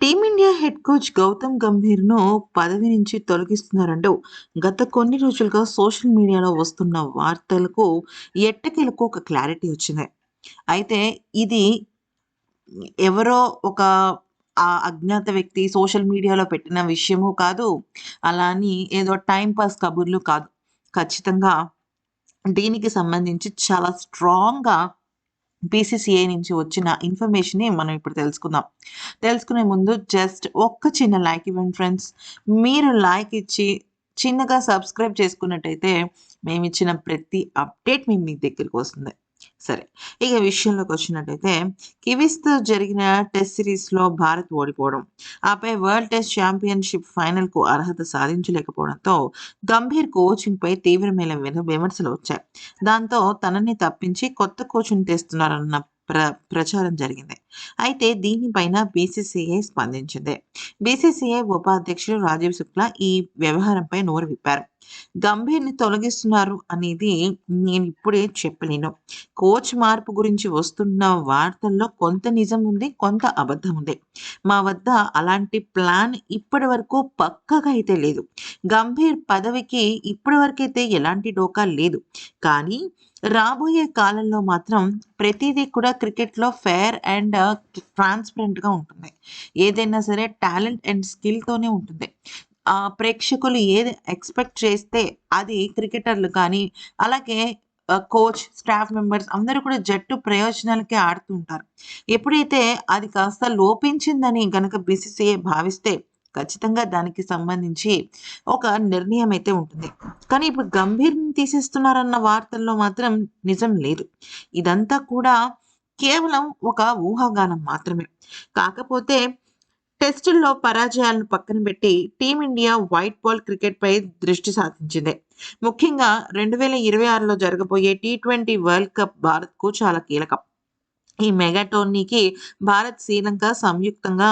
Team India head coach Gautam గంభీర్‌ను పదవి నుంచి తొలగిస్తున్నారంటూ గత కొన్ని రోజులుగా సోషల్ మీడియాలో వస్తున్న వార్తలకు ఎట్టకేలకు ఒక క్లారిటీ వచ్చింది. అయితే ఇది ఎవరో ఒక అజ్ఞాత వ్యక్తి సోషల్ మీడియాలో పెట్టిన విషయము కాదు. అలా అని ఏదో టైమ్ పాస్ కబుర్లు కాదు. ఖచ్చితంగా దీనికి సంబంధించి చాలా స్ట్రాంగ్‌గా బీసీసీఐ నుంచి వచ్చిన ఇన్ఫర్మేషన్‌ని మనం ఇప్పుడు తెలుసుకుందాం. తెలుసుకునే ముందు జస్ట్ ఒక్క చిన్న లైక్ ఇవ్వండి ఫ్రెండ్స్. మీరు లైక్ ఇచ్చి చిన్నగా సబ్స్క్రైబ్ చేసుకున్నట్టయితే మేమిచ్చిన ప్రతి అప్డేట్ మీ దగ్గరికి వస్తుంది. సరే. ఇక విషయంలోకొచ్చినట్టయితే కివీస్‌తో జరిగిన టెస్ట్ సిరీస్‌లో భారత్ ఓడిపోవడం, ఆపై వరల్డ్ టెస్ట్ ఛాంపియన్‌షిప్ ఫైనల్‌కు అర్హత సాధించలేకపోవడంతో గంభీర్ కోచింగ్‌పై తీవ్రమైన విమర్శలు వచ్చాయి. దాంతో తనని తప్పించి కొత్త కోచ్‌ని తెస్తున్నారన్న ప్రచారం జరిగింది. అయితే దీనిపైన బీసీసీఐ స్పందించింది. బీసీసీఐ ఉపాధ్యక్షుడు రాజీవ్ శుక్లా ఈ వ్యవహారంపై నోరు విప్పారు. గంభీర్‌ని తొలగిస్తున్నారు అనేది నేనిప్పుడే చెప్పలేను. కోచ్ మార్పు గురించి వస్తున్న వార్తల్లో కొంత నిజం ఉంది, కొంత అబద్ధం ఉంది. మా వద్ద అలాంటి ప్లాన్ ఇప్పటి వరకు పక్కాగా అయితే లేదు. గంభీర్ పదవికి ఇప్పటి వరకైతే ఎలాంటి డోకా లేదు. కానీ రాబోయే కాలంలో మాత్రం ప్రతీదీ కూడా క్రికెట్‌లో ఫెయిర్ అండ్ ట్రాన్స్‌పరెంట్‌గా ఉంటుంది. ఏదైనా సరే టాలెంట్ అండ్ స్కిల్‌తోనే ఉంటుంది. ప్రేక్షకులు ఏది ఎక్స్‌పెక్ట్ చేస్తే అది క్రికెటర్లు కానీ, అలాగే కోచ్, స్టాఫ్ మెంబర్స్ అందరూ కూడా జట్టు ప్రయోజనాలకే ఆడుతూ ఉంటారు. ఎప్పుడైతే అది కాస్త లోపించిందని గనక బీసీసీఐ భావిస్తే ఖచ్చితంగా దానికి సంబంధించి ఒక నిర్ణయం అయితే ఉంటుంది. కానీ ఇప్పుడు గంభీర్‌ని తీసేస్తున్నారన్న వార్తల్లో మాత్రం నిజం లేదు. ఇదంతా కూడా కేవలం ఒక ఊహాగానం మాత్రమే. కాకపోతే టెస్టుల్లో పరాజయాలను పక్కన పెట్టి టీమిండియా వైట్ బాల్ క్రికెట్‌పై దృష్టి సాధించింది. ముఖ్యంగా 2026లో జరగబోయే టీ20 వరల్డ్ కప్ భారత్‌కు చాలా కీలకం. ఈ మెగా టోర్నీకి భారత్, శ్రీలంక సంయుక్తంగా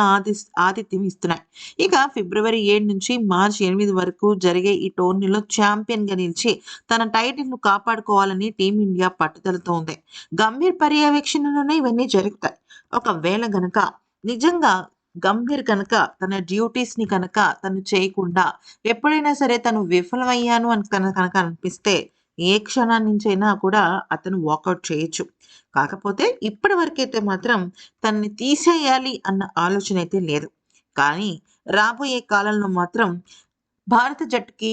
ఆతిథ్యం ఇస్తున్నాయి. ఇక ఫిబ్రవరి 7 నుంచి మార్చి 8 వరకు జరిగే ఈ టోర్నీలో ఛాంపియన్‌గా నిలిచి తన టైటిల్‌ను కాపాడుకోవాలని టీమిండియా పట్టుదలతో ఉంది. గంభీర్ పర్యవేక్షణలోనే ఇవన్నీ జరుగుతాయి. ఒకవేళ గనక నిజంగా గంభీర్ కనుక తన డ్యూటీస్‌ని కనుక తను చేయకుండా ఎప్పుడైనా సరే తను విఫలమయ్యాను అని కనుక అనిపిస్తే ఏ క్షణం నుంచైనా కూడా అతను వాకౌట్ చేయొచ్చు. కాకపోతే ఇప్పటి వరకైతే మాత్రం తనని తీసేయాలి అన్న ఆలోచన అయితే లేదు. కానీ రాబోయే కాలంలో మాత్రం భారత జట్టుకి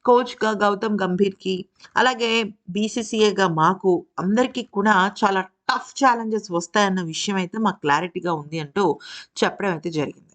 కోచ్‌గా గౌతమ్ గంభీర్‌కి, అలాగే బీసీసీఐగా మాకు అందరికీ కూడా చాలా టఫ్ ఛాలెంజెస్ వస్తాయన్న విషయం అయితే మాకు క్లారిటీగా ఉంది అంటూ చెప్పడం అయితే జరిగింది.